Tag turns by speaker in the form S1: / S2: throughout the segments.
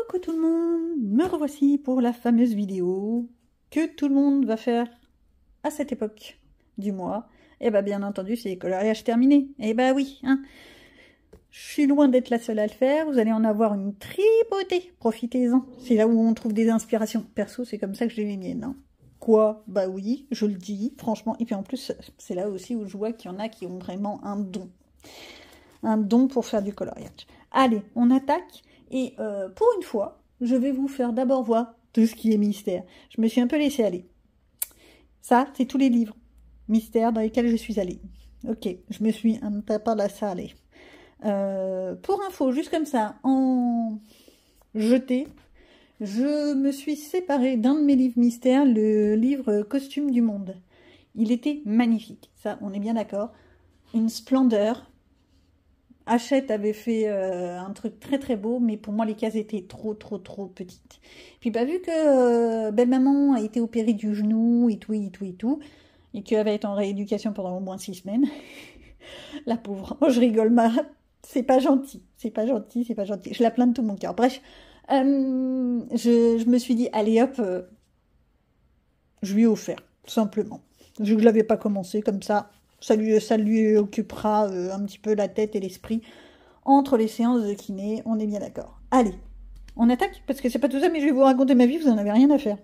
S1: Coucou tout le monde, me revoici pour la fameuse vidéo que tout le monde va faire à cette époque du mois. Et bah bien entendu c'est les coloriages terminés. Et bah oui, hein. Je suis loin d'être la seule à le faire, vous allez en avoir une tripotée, profitez-en. C'est là où on trouve des inspirations. Perso c'est comme ça que j'ai les miennes. Hein. Quoi? Bah oui, je le dis, franchement. Et puis en plus c'est là aussi où je vois qu'il y en a qui ont vraiment un don. Un don pour faire du coloriage. Allez, on attaque. Et pour une fois, je vais vous faire d'abord voir tout ce qui est mystère. Je me suis un peu laissée aller. Ça, c'est tous les livres mystères dans lesquels je suis allée. Ok, je me suis un peu par la salle. Pour info, juste comme ça, en jeté, je me suis séparée d'un de mes livres mystères, le livre Costume du monde. Il était magnifique, ça, on est bien d'accord. Une splendeur. Hachette avait fait un truc très très beau, mais pour moi les cases étaient trop petites. Puis bah vu que belle maman a été opérée du genou et tout, et qu'elle va être en rééducation pendant au moins 6 semaines, la pauvre, oh je rigole, c'est pas gentil, c'est pas gentil, je la plains de tout mon cœur. Bref, je me suis dit, allez hop, je lui ai offert, tout simplement. Vu que je l'avais pas commencé comme ça. Ça lui occupera un petit peu la tête et l'esprit entre les séances de kiné, on est bien d'accord. Allez, on attaque, parce que c'est pas tout ça, mais je vais vous raconter ma vie, vous en avez rien à faire.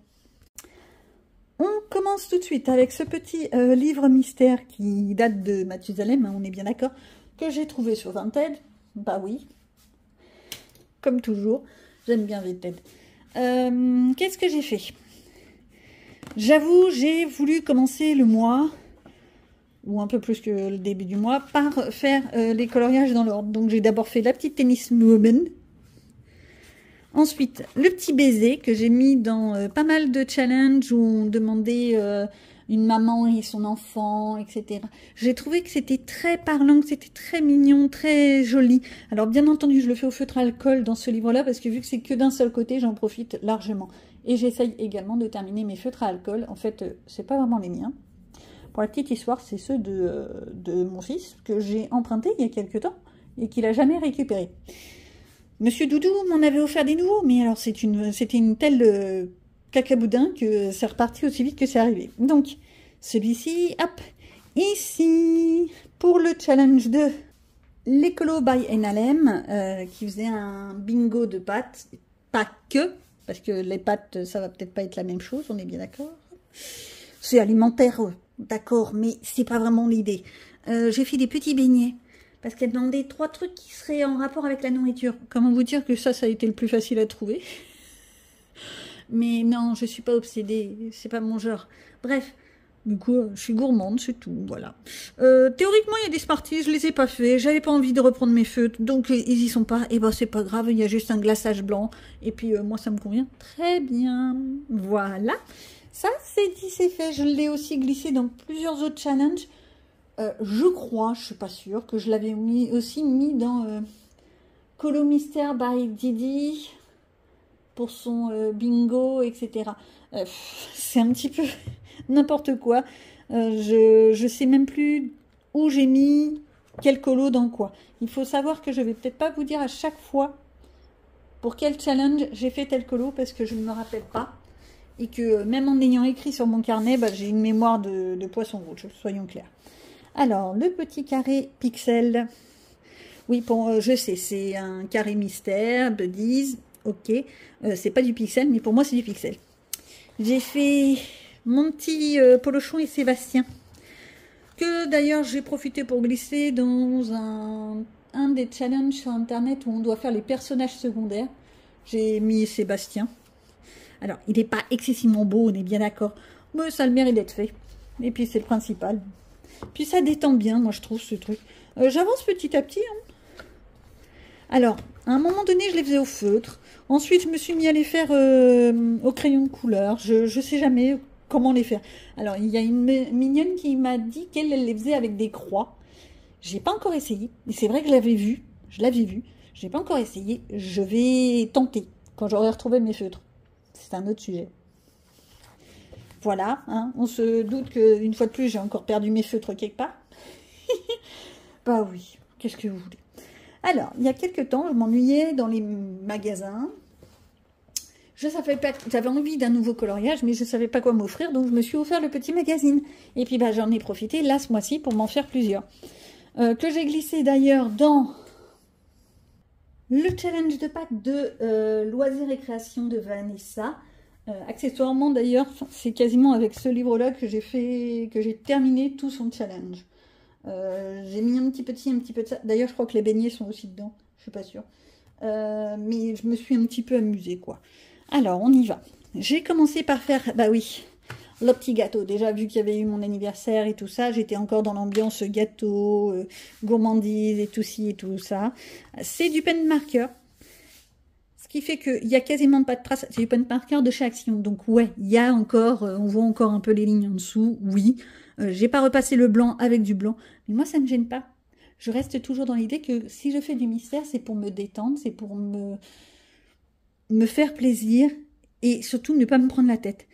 S1: On commence tout de suite avec ce petit livre mystère qui date de Mathusalem, hein, on est bien d'accord, que j'ai trouvé sur Vinted. Bah oui, comme toujours, j'aime bien Vinted. Qu'est-ce que j'ai fait? J'avoue, j'ai voulu commencer le mois, ou un peu plus que le début du mois, par faire les coloriages dans l'ordre. Donc j'ai d'abord fait la petite tennis woman. Ensuite, le petit baiser que j'ai mis dans pas mal de challenges où on demandait une maman et son enfant, etc. J'ai trouvé que c'était très parlant, que c'était très mignon, très joli. Alors bien entendu, je le fais au feutre alcool dans ce livre-là parce que vu que c'est que d'un seul côté, j'en profite largement. Et j'essaye également de terminer mes feutres à alcool. En fait, c'est pas vraiment les miens. Pour la petite histoire, c'est ceux de mon fils que j'ai emprunté il y a quelques temps et qu'il n'a jamais récupéré. Monsieur Doudou m'en avait offert des nouveaux, mais alors c'était une telle cacaboudin que c'est reparti aussi vite que c'est arrivé. Donc, celui-ci, hop, ici, pour le challenge de l'Écolo by NLM, qui faisait un bingo de pâtes, pas que, parce que les pâtes, ça va peut-être pas être la même chose, on est bien d'accord. C'est alimentaire, d'accord, mais c'est pas vraiment l'idée. J'ai fait des petits beignets, parce qu'elle demandait 3 trucs qui seraient en rapport avec la nourriture. Comment vous dire que ça a été le plus facile à trouver. Mais non, je suis pas obsédée, c'est pas mon genre. Bref, du coup, je suis gourmande, c'est tout, voilà. Théoriquement, il y a des Smarties, je les ai pas fait, j'avais pas envie de reprendre mes feutres, donc ils y sont pas, et ben c'est pas grave, il y a juste un glaçage blanc, et puis moi ça me convient très bien. Voilà. Ça, c'est dit, c'est fait. Je l'ai aussi glissé dans plusieurs autres challenges. Je crois, je suis pas sûre, que je l'avais aussi mis dans Colo Mystère by Didi pour son bingo, etc. C'est un petit peu n'importe quoi. Je sais même plus où j'ai mis quel colo dans quoi. Il faut savoir que je vais peut-être pas vous dire à chaque fois pour quel challenge j'ai fait tel colo parce que je ne me rappelle pas. Et que même en ayant écrit sur mon carnet, bah, j'ai une mémoire de poisson rouge, soyons clairs. Alors, le petit carré pixel. Oui, bon, je sais, c'est un carré mystère, Buddies, ok. C'est pas du pixel, mais pour moi, c'est du pixel. J'ai fait mon petit Polochon et Sébastien, que d'ailleurs, j'ai profité pour glisser dans un des challenges sur Internet où on doit faire les personnages secondaires. J'ai mis Sébastien. Alors, il n'est pas excessivement beau, on est bien d'accord. Mais ça a le mérite d'être fait. Et puis, c'est le principal. Puis, ça détend bien, moi, je trouve, ce truc. J'avance petit à petit. Hein. Alors, à un moment donné, je les faisais au feutre. Ensuite, je me suis mis à les faire au crayon de couleur. Je ne sais jamais comment les faire. Alors, il y a une mignonne qui m'a dit qu'elle les faisait avec des croix. J'ai pas encore essayé. Mais c'est vrai que je l'avais vu. Je n'ai pas encore essayé. Je vais tenter quand j'aurai retrouvé mes feutres. C'est un autre sujet. Voilà, hein, on se doute qu'une fois de plus, j'ai encore perdu mes feutres quelque part. Bah oui, qu'est-ce que vous voulez. Alors, il y a quelques temps, je m'ennuyais dans les magasins. Je savais pas, j'avais envie d'un nouveau coloriage, mais je savais pas quoi m'offrir, donc je me suis offert le petit magazine. Et puis bah, j'en ai profité là ce mois-ci pour m'en faire plusieurs. Que j'ai glissé d'ailleurs dans le challenge de Pâques de loisirs et création de Vanessa. Accessoirement d'ailleurs, c'est quasiment avec ce livre-là que j'ai terminé tout son challenge. J'ai mis un petit peu de ci, un petit peu de ça. D'ailleurs, je crois que les beignets sont aussi dedans. Je suis pas sûre. Mais je me suis un petit peu amusée, quoi. Alors, on y va. J'ai commencé par faire, bah oui, le petit gâteau. Déjà, vu qu'il y avait eu mon anniversaire et tout ça, j'étais encore dans l'ambiance gâteau, gourmandise et tout ci et tout ça. C'est du pen marker. Ce qui fait qu'il n'y a quasiment pas de traces. C'est du pen marker de chez Action. Donc, ouais, il y a encore, on voit encore un peu les lignes en dessous, oui. J'ai pas repassé le blanc avec du blanc. Mais moi, ça ne me gêne pas. Je reste toujours dans l'idée que si je fais du mystère, c'est pour me détendre, c'est pour me faire plaisir et surtout ne pas me prendre la tête.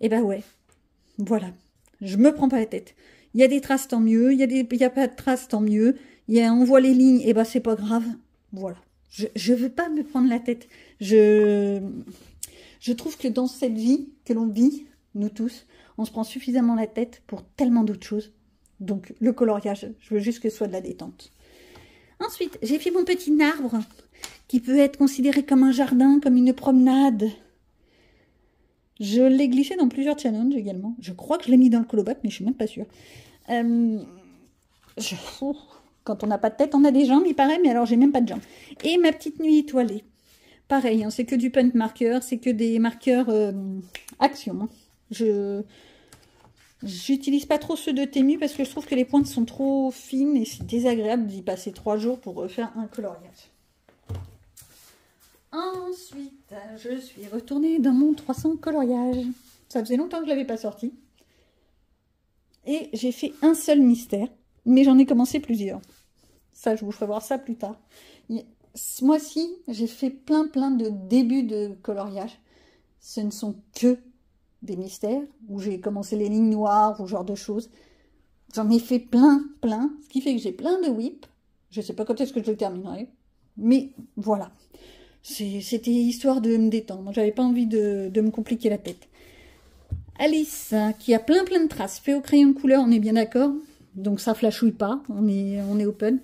S1: Et ben ouais, voilà. Je me prends pas la tête. Il y a des traces, tant mieux. Il y a pas de traces, tant mieux. On voit les lignes, et ben c'est pas grave. Voilà. Je veux pas me prendre la tête. Je trouve que dans cette vie que l'on vit, nous tous, on se prend suffisamment la tête pour tellement d'autres choses. Donc, le coloriage, je veux juste que ce soit de la détente. Ensuite, j'ai fait mon petit arbre qui peut être considéré comme un jardin, comme une promenade. Je l'ai glissé dans plusieurs challenges également. Je crois que je l'ai mis dans le colobat, mais je suis même pas sûre. Quand on n'a pas de tête, on a des jambes, il paraît, mais alors j'ai même pas de jambes. Et ma petite nuit étoilée. Pareil, hein, c'est que du pen marker, c'est que des marqueurs Action. Hein. J'utilise pas trop ceux de Temu parce que je trouve que les pointes sont trop fines et c'est désagréable d'y passer 3 jours pour refaire un coloriage. Ensuite, je suis retournée dans mon 300 coloriage. Ça faisait longtemps que je l'avais pas sorti. Et j'ai fait un seul mystère, mais j'en ai commencé plusieurs. Ça, je vous ferai voir ça plus tard. Ce mois-ci, j'ai fait plein de débuts de coloriage. Ce ne sont que des mystères, où j'ai commencé les lignes noires, ou ce genre de choses. J'en ai fait plein, ce qui fait que j'ai plein de whips. Je ne sais pas quand est-ce que je le terminerai, mais voilà. C'était histoire de me détendre. J'avais pas envie de me compliquer la tête. Alice, qui a plein de traces, fait au crayon de couleur, on est bien d'accord. Donc ça flashouille pas, on est open.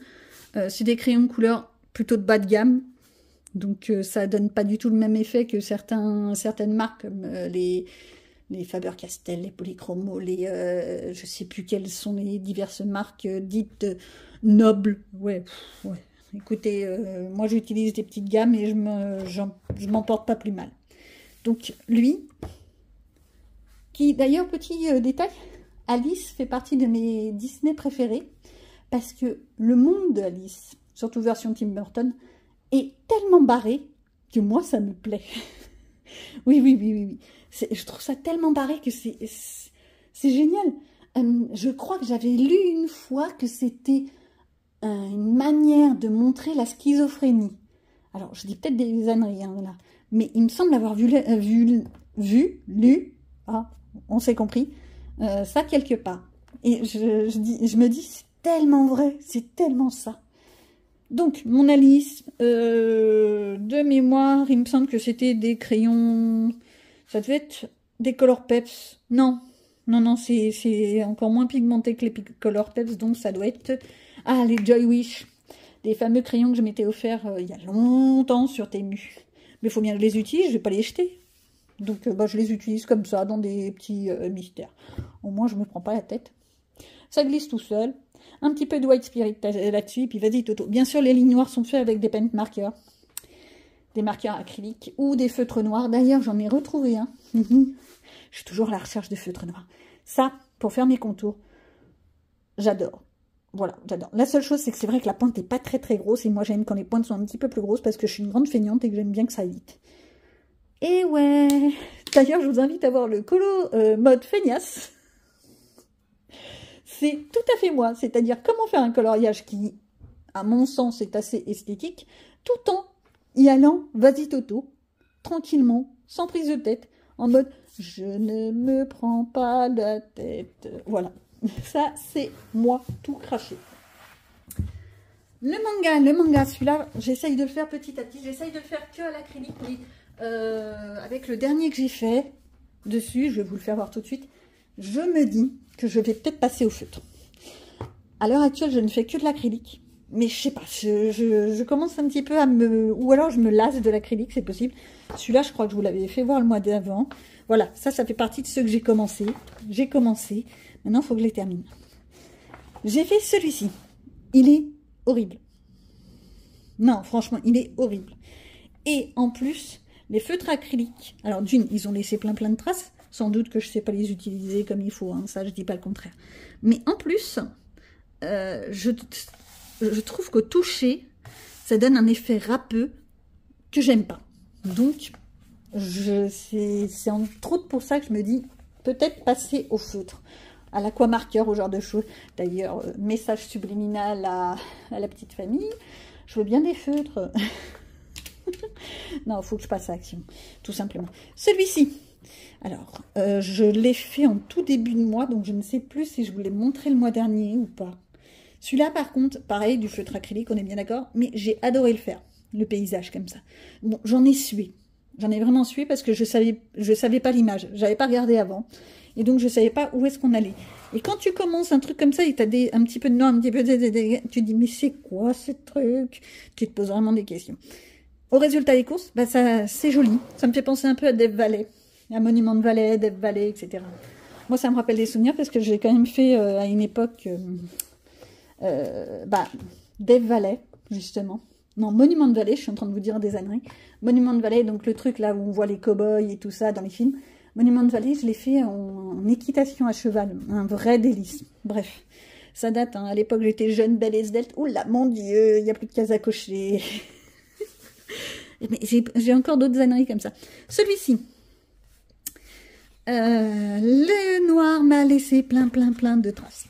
S1: C'est des crayons de couleur plutôt de bas de gamme. Donc ça donne pas du tout le même effet que certaines marques, comme les Faber-Castell, les Polychromo, je sais plus quelles sont les diverses marques dites nobles. Ouais. Écoutez, moi j'utilise des petites gammes et je m'en porte pas plus mal. Donc lui, qui d'ailleurs, petit détail, Alice fait partie de mes Disney préférés parce que le monde de Alice, surtout version Tim Burton, est tellement barré que moi ça me plaît. Oui. Je trouve ça tellement barré que c'est génial. Je crois que j'avais lu une fois que c'était une manière de montrer la schizophrénie. Alors, je dis peut-être des âneries, hein, là, mais il me semble avoir lu, on s'est compris, ça quelque part. Et je me dis, c'est tellement vrai, c'est tellement ça. Donc, mon Alice, de mémoire, il me semble que c'était des crayons, ça devait être des Color Peps. Non, c'est encore moins pigmenté que les Color Peps, donc ça doit être, les Joy Wish, des fameux crayons que je m'étais offert il y a longtemps sur Temu. Mais il faut bien que je les utilise, je ne vais pas les jeter. Donc, je les utilise comme ça, dans des petits mystères. Au moins, je ne me prends pas la tête. Ça glisse tout seul. Un petit peu de White Spirit là-dessus, puis vas-y Toto. Bien sûr, les lignes noires sont faites avec des paint markers. Des marqueurs acryliques ou des feutres noirs. D'ailleurs, j'en ai retrouvé un. Je suis toujours à la recherche de feutres noirs. Ça, pour faire mes contours, j'adore. Voilà, j'adore. La seule chose, c'est que c'est vrai que la pointe n'est pas très grosse. Et moi, j'aime quand les pointes sont un petit peu plus grosses parce que je suis une grande feignante et que j'aime bien que ça aille vite. Et ouais. D'ailleurs, je vous invite à voir le colo mode feignasse. C'est tout à fait moi. C'est-à-dire comment faire un coloriage qui, à mon sens, est assez esthétique, tout en y allant, vas-y Toto, tranquillement, sans prise de tête, en mode je ne me prends pas la tête. Voilà. Ça, c'est moi, tout craché. Le manga, celui-là, j'essaye de le faire petit à petit. J'essaye de le faire que à l'acrylique, mais avec le dernier que j'ai fait dessus, je vais vous le faire voir tout de suite, je me dis que je vais peut-être passer au feutre. À l'heure actuelle, je ne fais que de l'acrylique. Mais je sais pas, je commence un petit peu à me... Ou alors je me lasse de l'acrylique, c'est possible. Celui-là, je crois que je vous l'avais fait voir le mois d'avant. Voilà, ça fait partie de ceux que j'ai commencé. J'ai commencé. Maintenant, il faut que je les termine. J'ai fait celui-ci. Il est horrible. Non, franchement, il est horrible. Et en plus, les feutres acryliques... Alors d'une, ils ont laissé plein de traces. Sans doute que je ne sais pas les utiliser comme il faut. Hein, ça, je dis pas le contraire. Mais en plus... je trouve qu'au toucher, ça donne un effet râpeux que j'aime pas. Donc, c'est entre autres pour ça que je me dis, peut-être passer au feutre, à l'aquamarqueur, au genre de choses. D'ailleurs, message subliminal à la petite famille, je veux bien des feutres. Non, il faut que je passe à l'action, tout simplement. Celui-ci, alors, je l'ai fait en tout début de mois, donc je ne sais plus si je vous l'ai montré le mois dernier ou pas. Celui-là, par contre, pareil, du feutre acrylique, on est bien d'accord, mais j'ai adoré le faire, le paysage comme ça. Bon, j'en ai sué. J'en ai vraiment sué parce que je savais pas l'image. J'avais pas regardé avant. Et donc, je savais pas où est-ce qu'on allait. Et quand tu commences un truc comme ça et tu as un petit peu de noir, un petit peu tu te dis, mais c'est quoi ce truc? Tu te poses vraiment des questions. Au résultat des courses, bah ça, c'est joli. Ça me fait penser un peu à Death Valley. À Monument de Valley, Death Valley, etc. Moi, ça me rappelle des souvenirs parce que j'ai quand même fait à une époque... Death Valley, justement. Non, Monument de Valley, je suis en train de vous dire des âneries. Monument de Valley, donc le truc là où on voit les cow-boys et tout ça dans les films. Monument de Valley, je l'ai fait en équitation à cheval. Un vrai délice. Bref, ça date. Hein. À l'époque, j'étais jeune, belle et svelte. Oula, mon Dieu, il n'y a plus de cases à cocher. Mais j'ai encore d'autres âneries comme ça. Celui-ci. Le noir m'a laissé plein de traces.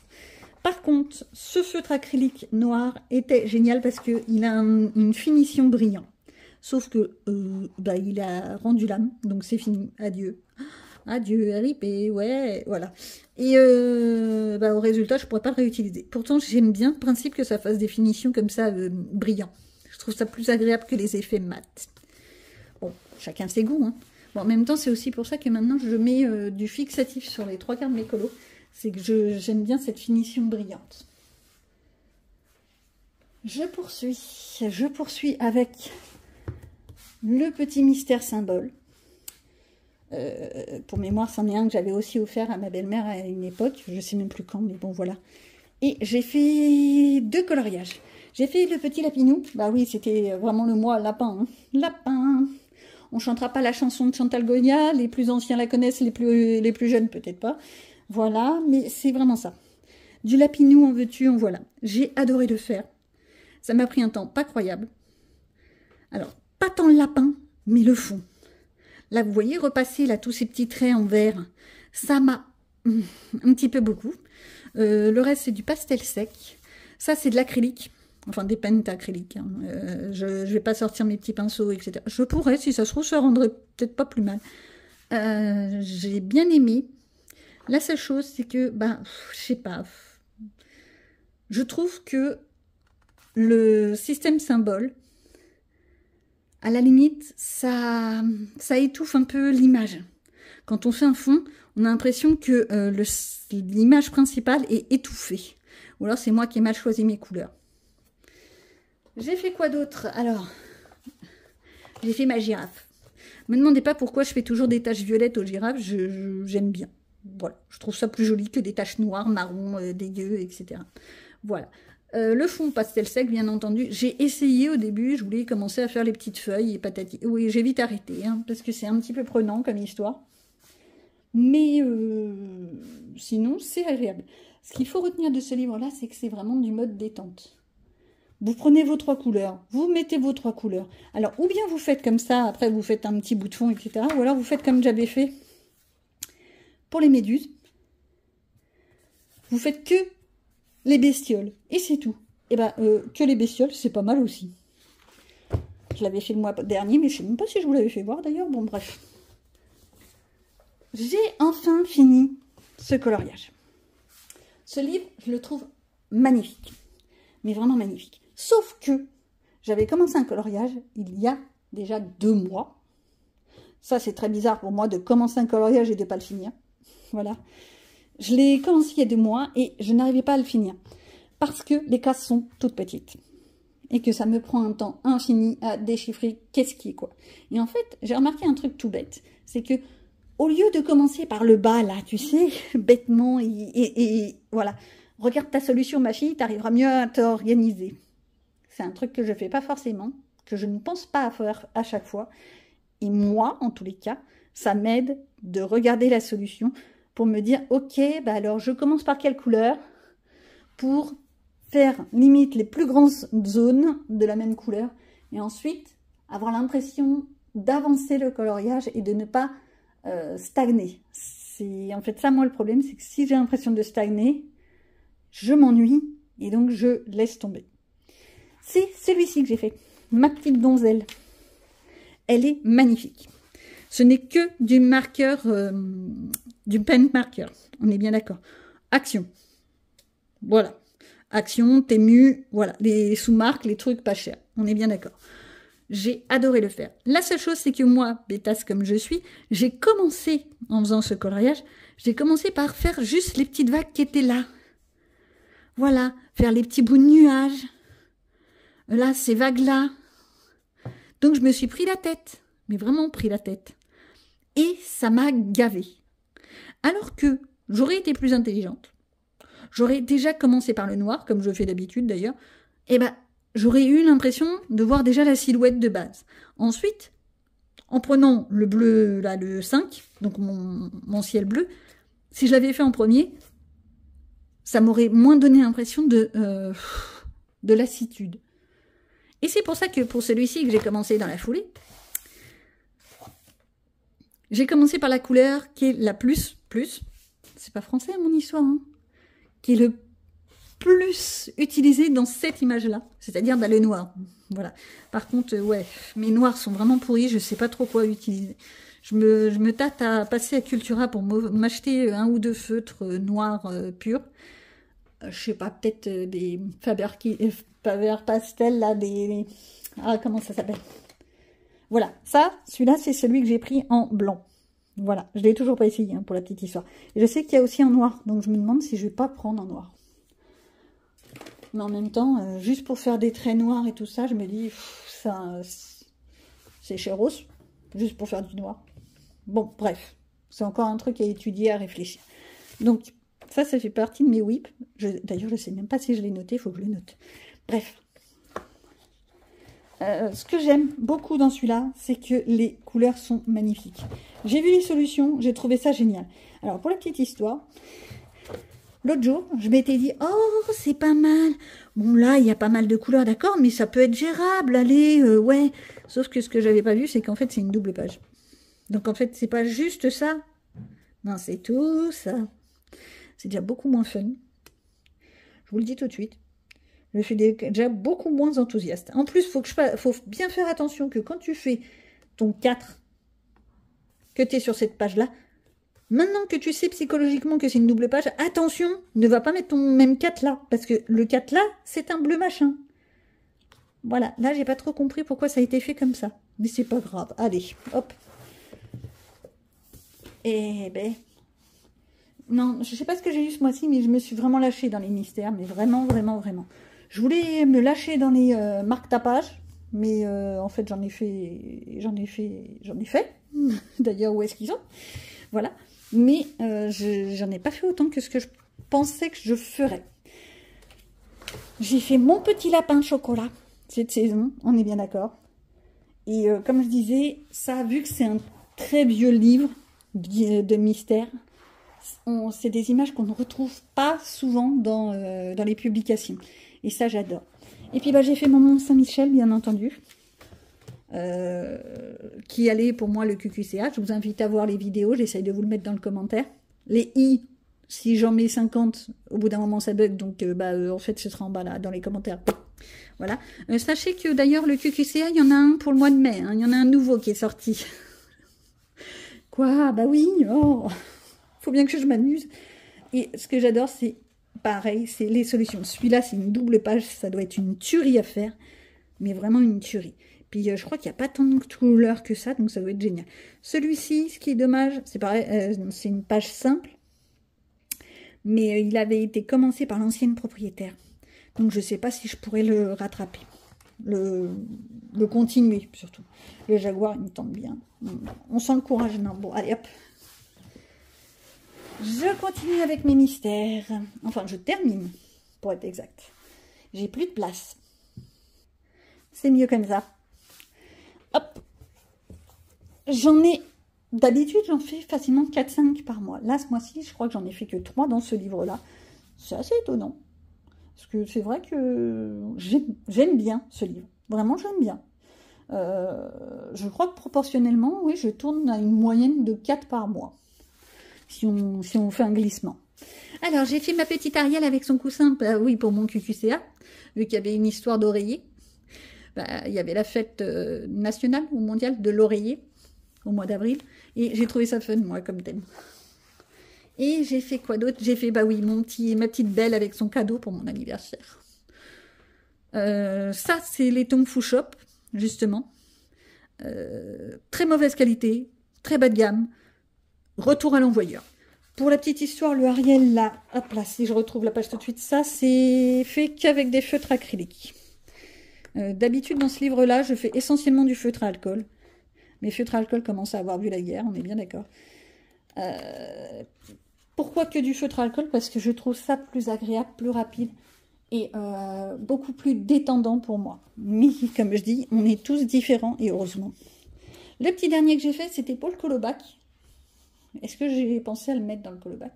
S1: Par contre, ce feutre acrylique noir était génial parce qu'il a une finition brillante. Sauf que il a rendu l'âme, donc c'est fini. Adieu. Adieu, RIP, ouais, voilà. Et au résultat, je ne pourrais pas le réutiliser. Pourtant, j'aime bien le principe que ça fasse des finitions comme ça, brillants. Je trouve ça plus agréable que les effets mat. Bon, chacun ses goûts, hein. Bon, en même temps, c'est aussi pour ça que maintenant, je mets du fixatif sur les 3 quarts de mes colos. C'est que j'aime bien cette finition brillante. Je poursuis avec le petit mystère symbole. Pour mémoire, c'en est un que j'avais aussi offert à ma belle-mère à une époque. Je ne sais même plus quand, mais bon, voilà. Et j'ai fait 2 coloriages. J'ai fait le petit lapinou. Bah oui, c'était vraiment le mois lapin. Hein. Lapin. On ne chantera pas la chanson de Chantal Goya. Les plus anciens la connaissent, les plus jeunes peut-être pas. Voilà, mais c'est vraiment ça. Du lapinou, en veux-tu, en voilà. J'ai adoré le faire. Ça m'a pris un temps pas croyable. Alors, pas tant le lapin, mais le fond. Là, vous voyez, repasser là, tous ces petits traits en vert, ça m'a un petit peu beaucoup. Le reste, c'est du pastel sec. Ça, c'est de l'acrylique. Enfin, des peintes acryliques. Hein. Je ne vais pas sortir mes petits pinceaux, etc. Je pourrais, si ça se trouve, ça rendrait peut-être pas plus mal. J'ai bien aimé. La seule chose, c'est que, je sais pas, je trouve que le système symbole, à la limite, ça étouffe un peu l'image. Quand on fait un fond, on a l'impression que l'image principale est étouffée. Ou alors, c'est moi qui ai mal choisi mes couleurs. J'ai fait quoi d'autre? Alors, j'ai fait ma girafe. Ne me demandez pas pourquoi je fais toujours des taches violettes aux girafes, j'aime bien. Voilà, je trouve ça plus joli que des taches noires, marron, dégueu, etc. Voilà. Le fond pastel sec, bien entendu. J'ai essayé au début, je voulais commencer à faire les petites feuilles et patati. Oui, j'ai vite arrêté, hein, parce que c'est un petit peu prenant comme histoire. Mais sinon, c'est agréable. Ce qu'il faut retenir de ce livre-là, c'est que c'est vraiment du mode détente. Vous prenez vos 3 couleurs, vous mettez vos 3 couleurs. Alors, ou bien vous faites comme ça, après vous faites un petit bout de fond, etc. Ou alors vous faites comme j'avais fait pour les méduses, vous faites que les bestioles, et c'est tout. Et que les bestioles, c'est pas mal aussi. Je l'avais fait le mois dernier, mais je sais même pas si je vous l'avais fait voir d'ailleurs, bon bref. J'ai enfin fini ce coloriage. Ce livre, je le trouve magnifique, mais vraiment magnifique. Sauf que j'avais commencé un coloriage il y a déjà 2 mois, Ça, c'est très bizarre pour moi de commencer un coloriage et de ne pas le finir. Voilà. Je l'ai commencé il y a 2 mois et je n'arrivais pas à le finir. Parce que les cases sont toutes petites. Et que ça me prend un temps infini à déchiffrer qu'est-ce qui est quoi. Et en fait, j'ai remarqué un truc tout bête. C'est que, au lieu de commencer par le bas, là, tu sais, bêtement, et voilà. Regarde ta solution, ma fille, tu arriveras mieux à t'organiser. C'est un truc que je ne fais pas forcément, que je ne pense pas à faire à chaque fois. Et moi, en tous les cas, ça m'aide de regarder la solution pour me dire, ok, bah alors je commence par quelle couleur pour faire limite les plus grandes zones de la même couleur et ensuite avoir l'impression d'avancer le coloriage et de ne pas stagner. C'est en fait ça, moi, le problème, c'est que si j'ai l'impression de stagner, je m'ennuie et donc je laisse tomber. C'est celui-ci que j'ai fait, ma petite donzelle. Elle est magnifique. Ce n'est que du marqueur, du pen marker. On est bien d'accord. Action. Voilà. Action, Temu, voilà. Les sous-marques, les trucs pas chers. On est bien d'accord. J'ai adoré le faire. La seule chose, c'est que moi, bêtasse comme je suis, j'ai commencé, en faisant ce coloriage, j'ai commencé par faire juste les petites vagues qui étaient là. Voilà. Faire les petits bouts de nuages. Là, ces vagues-là. Donc, je me suis pris la tête, mais vraiment pris la tête. Et ça m'a gavé. Alors que j'aurais été plus intelligente, j'aurais déjà commencé par le noir, comme je fais d'habitude d'ailleurs, et ben, j'aurais eu l'impression de voir déjà la silhouette de base. Ensuite, en prenant le bleu, là, le 5, donc mon ciel bleu, si je l'avais fait en premier, ça m'aurait moins donné l'impression de lassitude. Et c'est pour ça que pour celui-ci que j'ai commencé dans la foulée, j'ai commencé par la couleur qui est la plus, c'est pas français mon histoire, hein, qui est le plus utilisé dans cette image-là, c'est-à-dire le noir. Voilà. Par contre, ouais, mes noirs sont vraiment pourris, je sais pas trop quoi utiliser. Je me tâte à passer à Cultura pour m'acheter 1 ou 2 feutres noirs purs. Je sais pas, peut-être des Faber-Pastel, là, ah, comment ça s'appelle? Voilà, ça, celui-là, c'est celui que j'ai pris en blanc. Voilà, je l'ai toujours pas essayé, hein, pour la petite histoire. Et je sais qu'il y a aussi en noir, donc je me demande si je vais pas prendre en noir. Mais en même temps, juste pour faire des traits noirs et tout ça, je me dis, ça, c'est chéros, juste pour faire du noir. Bon, bref, c'est encore un truc à étudier, à réfléchir. Donc, ça fait partie de mes whips. D'ailleurs, je ne sais même pas si je l'ai noté, il faut que je le note. Bref. Ce que j'aime beaucoup dans celui-là, c'est que les couleurs sont magnifiques. J'ai vu les solutions, j'ai trouvé ça génial. Alors, pour la petite histoire, l'autre jour, je m'étais dit, oh, c'est pas mal. Bon, là, il y a pas mal de couleurs, d'accord, mais ça peut être gérable, allez, ouais. Sauf que ce que j'avais pas vu, c'est qu'en fait, c'est une double page. Donc, en fait, c'est pas juste ça. Non, c'est tout ça. C'est déjà beaucoup moins fun. Je vous le dis tout de suite. Je suis déjà beaucoup moins enthousiaste. En plus, faut bien faire attention que quand tu fais ton 4, que tu es sur cette page-là, maintenant que tu sais psychologiquement que c'est une double page, attention, ne va pas mettre ton même 4 là. Parce que le 4 là, c'est un bleu machin. Voilà, là, j'ai pas trop compris pourquoi ça a été fait comme ça. Mais c'est pas grave. Allez, hop. Et ben... Non, je sais pas ce que j'ai eu ce mois-ci, mais je me suis vraiment lâchée dans les mystères, mais vraiment, vraiment, vraiment. Je voulais me lâcher dans les marques tapage, mais en fait, j'en ai fait. D'ailleurs, où est-ce qu'ils sont? Voilà. Mais j'en ai pas fait autant que ce que je pensais que je ferais. J'ai fait mon petit lapin chocolat cette saison, on est bien d'accord. Et comme je disais, ça, vu que c'est un très vieux livre de mystère, c'est des images qu'on ne retrouve pas souvent dans les publications. Et ça, j'adore. Et puis, bah, j'ai fait mon Mont Saint-Michel, bien entendu, qui allait pour moi le QQCA. Je vous invite à voir les vidéos, j'essaye de vous le mettre dans le commentaire. Les i, si j'en mets 50, au bout d'un moment, ça bug. Donc, en fait, ce sera en bas, là, dans les commentaires. Voilà. Sachez que, d'ailleurs, le QQCA, il y en a un pour le mois de mai. Hein. Il y en a un nouveau qui est sorti. Quoi? Bah oui, oh, faut bien que je m'amuse. Et ce que j'adore, c'est pareil, c'est les solutions. Celui-là, c'est une double page, ça doit être une tuerie à faire, mais vraiment une tuerie. Puis je crois qu'il n'y a pas tant de couleurs que ça, donc ça doit être génial. Celui-ci, ce qui est dommage, c'est pareil, c'est une page simple, mais il avait été commencé par l'ancienne propriétaire. Donc je ne sais pas si je pourrais le rattraper, le continuer surtout. Le Jaguar, il me tente bien. On sent le courage. Non, bon, allez hop. Je continue avec mes mystères. Enfin, je termine, pour être exact. J'ai plus de place. C'est mieux comme ça. Hop. J'en ai... D'habitude, j'en fais facilement 4-5 par mois. Là, ce mois-ci, je crois que j'en ai fait que 3 dans ce livre-là. C'est assez étonnant. Parce que c'est vrai que j'aime bien ce livre. Vraiment, j'aime bien. Je crois que proportionnellement, oui, je tourne à une moyenne de 4 par mois. Si on fait un glissement. Alors, j'ai fait ma petite Ariel avec son coussin, oui, pour mon QQCA, vu qu'il y avait une histoire d'oreiller. Il y avait la fête nationale ou mondiale de l'oreiller, au mois d'avril, et j'ai trouvé ça fun, moi, comme thème. Et j'ai fait quoi d'autre? J'ai fait, bah oui, ma petite belle avec son cadeau pour mon anniversaire. Ça, c'est les Tom Fu Shop, justement. Très mauvaise qualité, très bas de gamme. Retour à l'envoyeur. Pour la petite histoire, le Ariel, là, hop là, si je retrouve la page tout de suite, ça, c'est fait qu'avec des feutres acryliques. D'habitude, dans ce livre-là, je fais essentiellement du feutre à alcool. Mes feutres à alcool commencent à avoir vu la guerre, on est bien d'accord. Pourquoi que du feutre à alcool? Parce que je trouve ça plus agréable, plus rapide et beaucoup plus détendant pour moi. Mais comme je dis, on est tous différents et heureusement. Le petit dernier que j'ai fait, c'était pour le colobac. Est-ce que j'ai pensé à le mettre dans le colobac?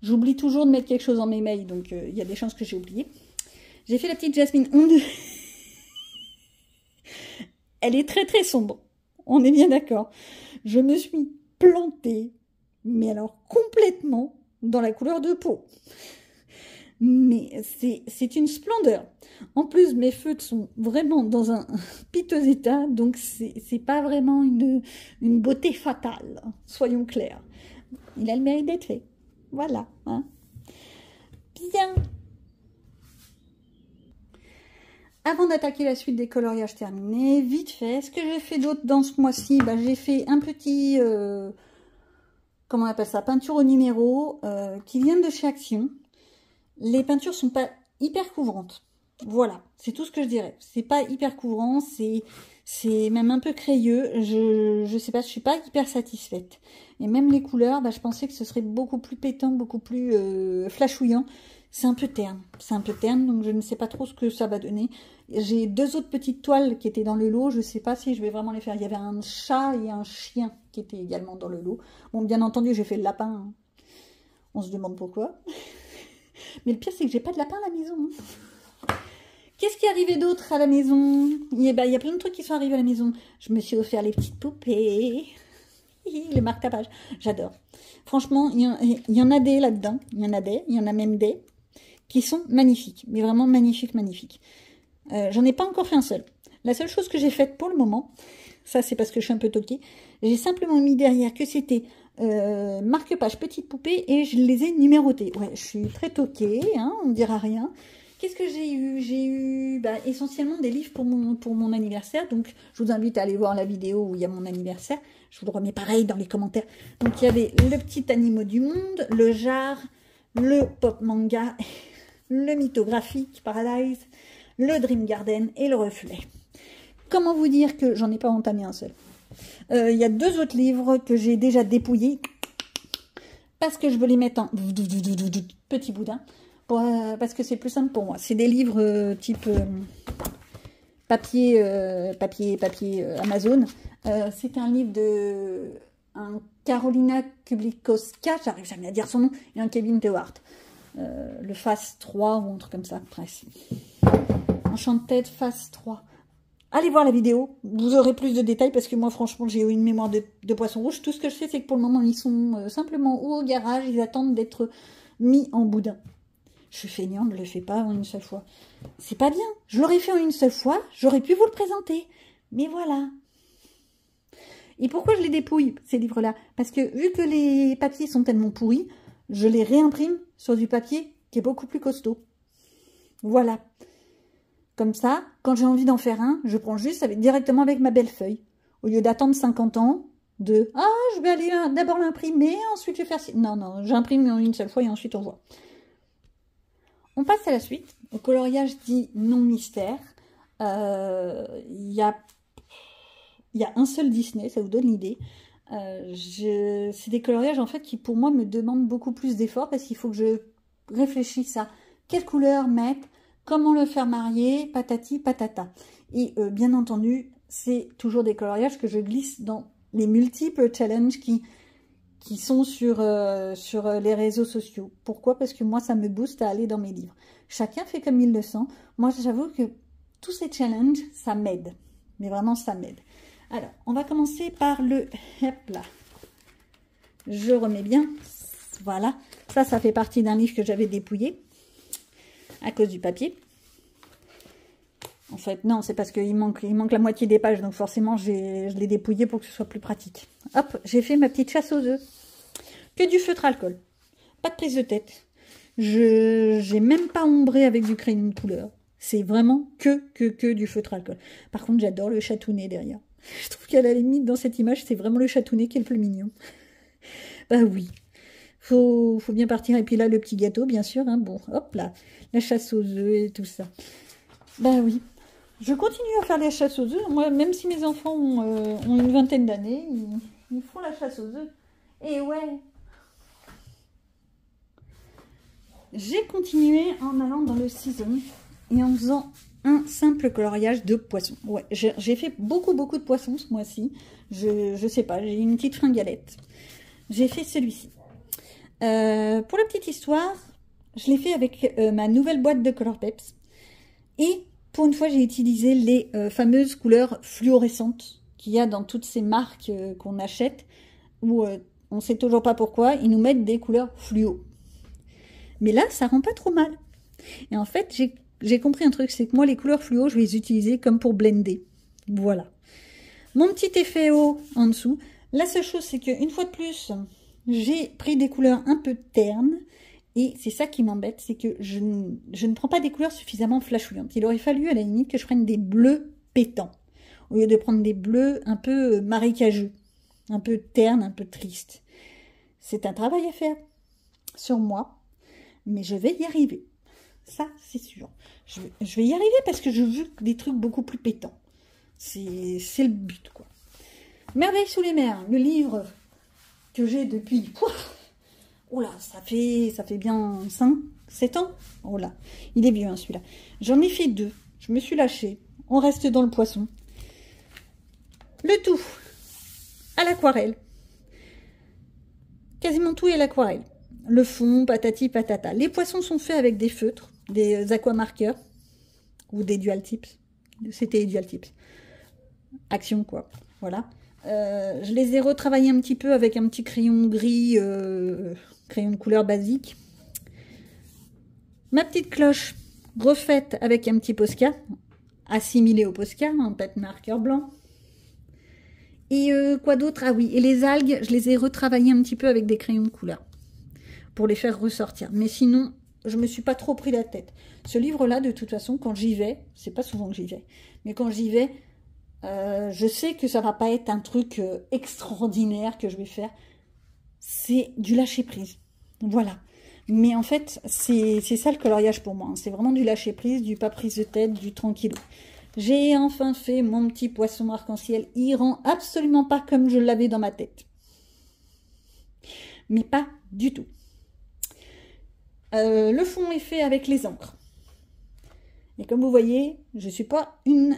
S1: J'oublie toujours de mettre quelque chose dans mes mails, donc il y a des chances que j'ai oublié. J'ai fait la petite Jasmine Onde. Elle est très très sombre. On est bien d'accord. Je me suis plantée, mais alors complètement, dans la couleur de peau. Mais c'est une splendeur. En plus, mes feutres sont vraiment dans un piteux état, donc c'est pas vraiment une beauté fatale, soyons clairs. Il a le mérite d'être fait. Voilà. Hein. Bien. Avant d'attaquer la suite des coloriages terminés, vite fait, ce que j'ai fait d'autre dans ce mois-ci, bah, j'ai fait un petit, comment on appelle ça, peinture au numéro, qui vient de chez Action. Les peintures sont pas hyper couvrantes. Voilà, c'est tout ce que je dirais. C'est pas hyper couvrant, c'est même un peu crayeux. Je sais pas, je suis pas hyper satisfaite. Et même les couleurs, bah, je pensais que ce serait beaucoup plus pétant, beaucoup plus flashouillant. C'est un peu terne, donc je ne sais pas trop ce que ça va donner. J'ai 2 autres petites toiles qui étaient dans le lot, je ne sais pas si je vais vraiment les faire. Il y avait un chat et un chien qui étaient également dans le lot. Bon, bien entendu, j'ai fait le lapin. Hein. On se demande pourquoi. Mais le pire, c'est que j'ai pas de lapin à la maison. Qu'est-ce qui est arrivé d'autre à la maison? Il y a plein de trucs qui sont arrivés à la maison. Je me suis offert les petites poupées. Les marque-pages. J'adore. Franchement, il y en a des là-dedans. Il y en a même des qui sont magnifiques. Mais vraiment magnifiques, magnifiques. J'en ai pas encore fait un seul. La seule chose que j'ai faite pour le moment, ça c'est parce que je suis un peu toquée, j'ai simplement mis derrière que c'était marque-page petite poupée et je les ai numérotées. Ouais, je suis très toquée, hein, on ne dira rien. Qu'est-ce que j'ai eu? J'ai eu essentiellement des livres pour mon anniversaire. Donc, je vous invite à aller voir la vidéo où il y a mon anniversaire. Je vous le remets pareil dans les commentaires. Donc, il y avait le petit Animaux du Monde, le Jar, le Pop Manga, le Mythographique Paradise, le Dream Garden et le Reflet. Comment vous dire que j'en ai pas entamé un seul? Il y a 2 autres livres que j'ai déjà dépouillés parce que je veux les mettre en petit boudin. Parce que c'est plus simple pour moi. C'est des livres type papier Amazon. C'est un livre de Karolina Kublikowska, j'arrive jamais à dire son nom, et un Kevin Dewart. Le Phase 3 ou un truc comme ça, presque. Enchanted Phase 3. Allez voir la vidéo, vous aurez plus de détails parce que moi franchement j'ai eu une mémoire de poisson rouge. Tout ce que je sais c'est que pour le moment ils sont simplement au garage, ils attendent d'être mis en boudin. Je suis feignante, je ne le fais pas en une seule fois. C'est pas bien. Je l'aurais fait en une seule fois, j'aurais pu vous le présenter. Mais voilà. Et pourquoi je les dépouille, ces livres-là? Parce que vu que les papiers sont tellement pourris, je les réimprime sur du papier qui est beaucoup plus costaud. Voilà. Comme ça, quand j'ai envie d'en faire un, je prends juste directement avec ma belle feuille. Au lieu d'attendre 50 ans, je vais aller d'abord l'imprimer, ensuite je vais faire ci. Non, non, j'imprime en une seule fois et ensuite on voit. On passe à la suite, au coloriage dit non mystère. Il y a un seul Disney, ça vous donne l'idée. C'est des coloriages en fait qui pour moi me demandent beaucoup plus d'efforts parce qu'il faut que je réfléchisse à quelle couleur mettre, comment le faire marier, patati patata. Et bien entendu, c'est toujours des coloriages que je glisse dans les multiples challenges qui sont sur les réseaux sociaux. Pourquoi? Parce que moi, ça me booste à aller dans mes livres. Chacun fait comme il le sent. Moi, j'avoue que tous ces challenges, ça m'aide. Mais vraiment, ça m'aide. Alors, on va commencer par le... Hop là. Je remets bien. Voilà. Ça fait partie d'un livre que j'avais dépouillé à cause du papier. En fait, non, c'est parce qu'il manque la moitié des pages. Donc, forcément, je l'ai dépouillé pour que ce soit plus pratique. Hop, j'ai fait ma petite chasse aux œufs. Que du feutre alcool. Pas de prise de tête. J'ai même pas ombré avec du crayon de couleur. C'est vraiment que du feutre alcool. Par contre, j'adore le chatounet derrière. Je trouve qu'à la limite, dans cette image, c'est vraiment le chatounet qui est le plus mignon. Bah oui. Faut bien partir. Et puis là, le petit gâteau, bien sûr. Hein. Bon, hop là. La chasse aux œufs et tout ça. Bah oui. Je continue à faire la chasse aux œufs. Moi, même si mes enfants ont une vingtaine d'années, ils font la chasse aux œufs. Et ouais. J'ai continué en allant dans le ciseau et en faisant un simple coloriage de poisson. Ouais, j'ai fait beaucoup de poissons ce mois-ci. Je sais pas, j'ai une petite fringalette. J'ai fait celui-ci. Pour la petite histoire, je l'ai fait avec ma nouvelle boîte de Color Peps. Et pour une fois, j'ai utilisé les fameuses couleurs fluorescentes qu'il y a dans toutes ces marques qu'on achète, où on ne sait toujours pas pourquoi, ils nous mettent des couleurs fluo. Mais là, ça rend pas trop mal. Et en fait, j'ai compris un truc, c'est que moi, les couleurs fluo, je vais les utiliser comme pour blender. Voilà. Mon petit effet haut en dessous. La seule chose, c'est qu'une fois de plus, j'ai pris des couleurs un peu ternes. Et c'est ça qui m'embête, c'est que je ne prends pas des couleurs suffisamment flashouillantes. Il aurait fallu, à la limite, que je prenne des bleus pétants. Au lieu de prendre des bleus un peu marécageux. Un peu ternes, un peu tristes. C'est un travail à faire sur moi. Mais je vais y arriver. Ça, c'est sûr. Je vais y arriver parce que je veux des trucs beaucoup plus pétants. C'est le but, quoi. Merveille sous les mers, le livre que j'ai depuis... Oh là, ça fait bien 7 ans. Oh là, il est vieux, hein, celui-là. J'en ai fait 2. Je me suis lâchée. On reste dans le poisson. Le tout à l'aquarelle. Quasiment tout est à l'aquarelle. Le fond, patati patata. Les poissons sont faits avec des feutres, des aquamarqueurs ou des dual tips. C'était les dual tips. Action, quoi. Voilà. Je les ai retravaillés un petit peu avec un petit crayon gris, crayon de couleur basique. Ma petite cloche refaite avec un petit Posca, assimilé au Posca, un pet marqueur blanc. Et quoi d'autre? Ah oui, et les algues, je les ai retravaillées un petit peu avec des crayons de couleur pour les faire ressortir. Mais sinon, je me suis pas trop pris la tête. Ce livre-là, de toute façon, quand j'y vais, c'est pas souvent que j'y vais, mais quand j'y vais, je sais que ça va pas être un truc extraordinaire que je vais faire. C'est du lâcher-prise. Voilà. Mais en fait, c'est ça le coloriage pour moi. Hein. C'est vraiment du lâcher-prise, du pas prise de tête, du tranquillou. J'ai enfin fait mon petit poisson arc-en-ciel. Il rend absolument pas comme je l'avais dans ma tête. Mais pas du tout. Le fond est fait avec les encres. Et comme vous voyez, je ne suis pas une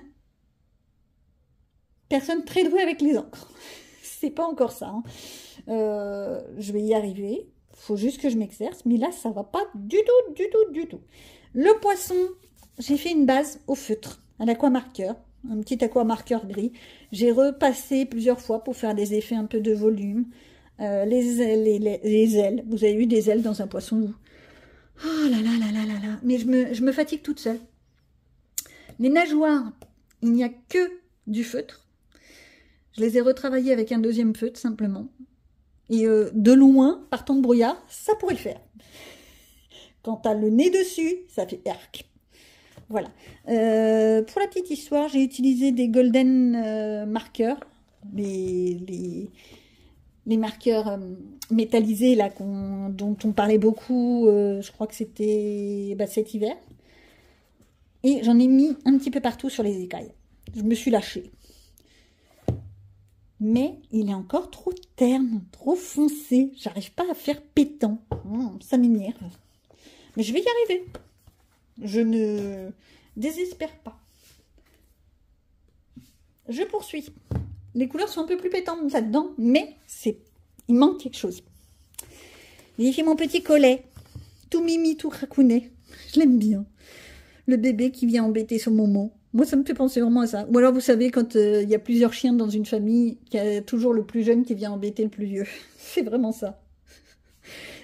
S1: personne très douée avec les encres. C'est pas encore ça. Hein. Je vais y arriver. Il faut juste que je m'exerce. Mais là, ça va pas du tout. Le poisson, j'ai fait une base au feutre, à l'aquamarqueur. Un petit aquamarqueur gris. J'ai repassé plusieurs fois pour faire des effets un peu de volume. Les ailes. Vous avez eu des ailes dans un poisson. Oh là là. Mais je me fatigue toute seule. Les nageoires, il n'y a que du feutre. Je les ai retravaillées avec un deuxième feutre, simplement. Et de loin, par temps de brouillard, ça pourrait le faire. Quand tu as le nez dessus, ça fait erc. Voilà. Pour la petite histoire, j'ai utilisé des golden marqueurs, les marqueurs métallisés là, dont on parlait beaucoup, je crois que c'était cet hiver. Et j'en ai mis un petit peu partout sur les écailles. Je me suis lâchée. Mais il est encore trop terne, trop foncé. J'arrive pas à faire pétant. Ça m'énerve. Mais je vais y arriver. Je ne désespère pas. Je poursuis. Les couleurs sont un peu plus pétantes là-dedans, mais il manque quelque chose. J'ai fait mon petit collet. Tout mimi, tout racounet. Je l'aime bien. Le bébé qui vient embêter son Momo. Moi, ça me fait penser vraiment à ça. Ou alors, vous savez, quand il y a plusieurs chiens dans une famille, il y a toujours le plus jeune qui vient embêter le plus vieux. C'est vraiment ça.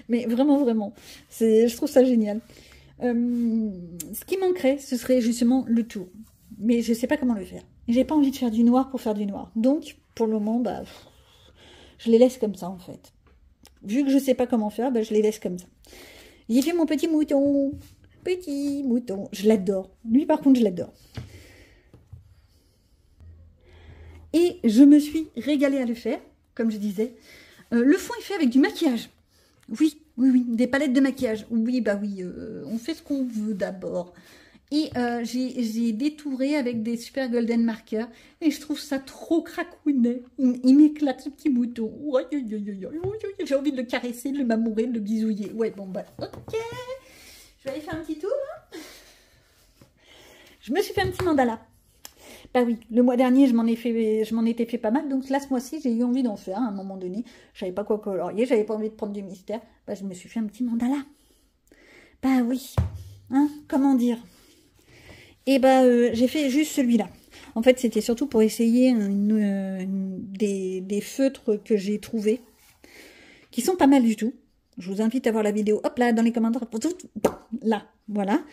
S1: Mais vraiment, vraiment. Je trouve ça génial. Ce qui manquerait, ce serait justement le tour. Mais je ne sais pas comment le faire. J'ai pas envie de faire du noir pour faire du noir. Donc, pour le moment, je les laisse comme ça, en fait. Vu que je ne sais pas comment faire, je les laisse comme ça. J'ai fait mon petit mouton. Petit mouton. Je l'adore. Lui, par contre, je l'adore. Et je me suis régalée à le faire, comme je disais. Le fond est fait avec du maquillage. Oui, oui, oui, des palettes de maquillage. Oui, oui, on fait ce qu'on veut d'abord. Et j'ai détouré avec des super golden marqueurs. Et je trouve ça trop cracounet. Il m'éclate, ce petit mouton. J'ai envie de le caresser, de le m'amourer, de le bisouiller. Ouais, bon, ok. Je vais aller faire un petit tour. Je me suis fait un petit mandala. Oui, le mois dernier, je m'en étais fait pas mal. Donc là, ce mois-ci, j'ai eu envie d'en faire à un moment donné. Je savais pas quoi colorier, j'avais pas envie de prendre du mystère. Je me suis fait un petit mandala. Oui. Hein, comment dire? Et j'ai fait juste celui-là. En fait, c'était surtout pour essayer des feutres que j'ai trouvés, qui sont pas mal du tout. Je vous invite à voir la vidéo. Hop là, dans les commentaires. Là, voilà.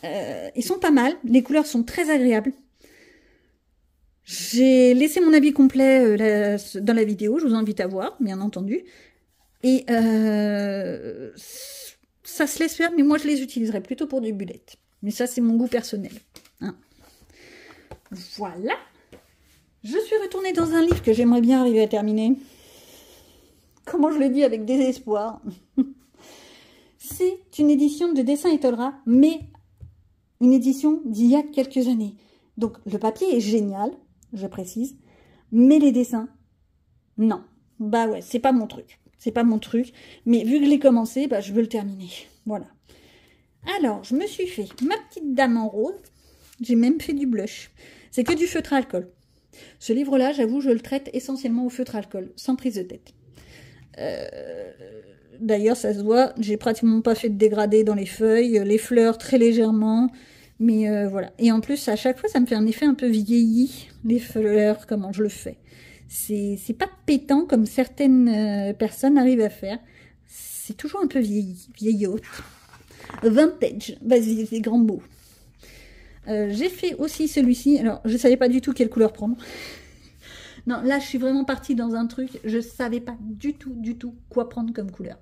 S1: Ils sont pas mal. Les couleurs sont très agréables. J'ai laissé mon avis complet dans la vidéo, je vous invite à voir, bien entendu. Et ça se laisse faire, mais moi je les utiliserai plutôt pour du bullet. Mais ça, c'est mon goût personnel. Hein. Voilà. Je suis retournée dans un livre que j'aimerais bien arriver à terminer. Comment je le dis avec désespoir. C'est une édition de Dessin Étonnera, mais une édition d'il y a quelques années. Donc le papier est génial. Je précise, mais les dessins, non. Ouais, c'est pas mon truc. C'est pas mon truc. Mais vu que je l'ai commencé, je veux le terminer. Voilà. Alors, je me suis fait ma petite dame en rose. J'ai même fait du blush. C'est que du feutre à alcool. Ce livre-là, j'avoue, je le traite essentiellement au feutre à alcool, sans prise de tête. D'ailleurs, ça se voit, j'ai pratiquement pas fait de dégradé dans les feuilles, les fleurs très légèrement. Mais voilà. Et en plus, à chaque fois, ça me fait un effet un peu vieilli, les fleurs, comment je le fais. C'est pas pétant comme certaines personnes arrivent à faire. C'est toujours un peu vieillotte. Vintage. Vas-y, des grands mots. J'ai fait aussi celui-ci. Alors, je savais pas du tout quelle couleur prendre. Non, là, je suis vraiment partie dans un truc. Je savais pas du tout quoi prendre comme couleur.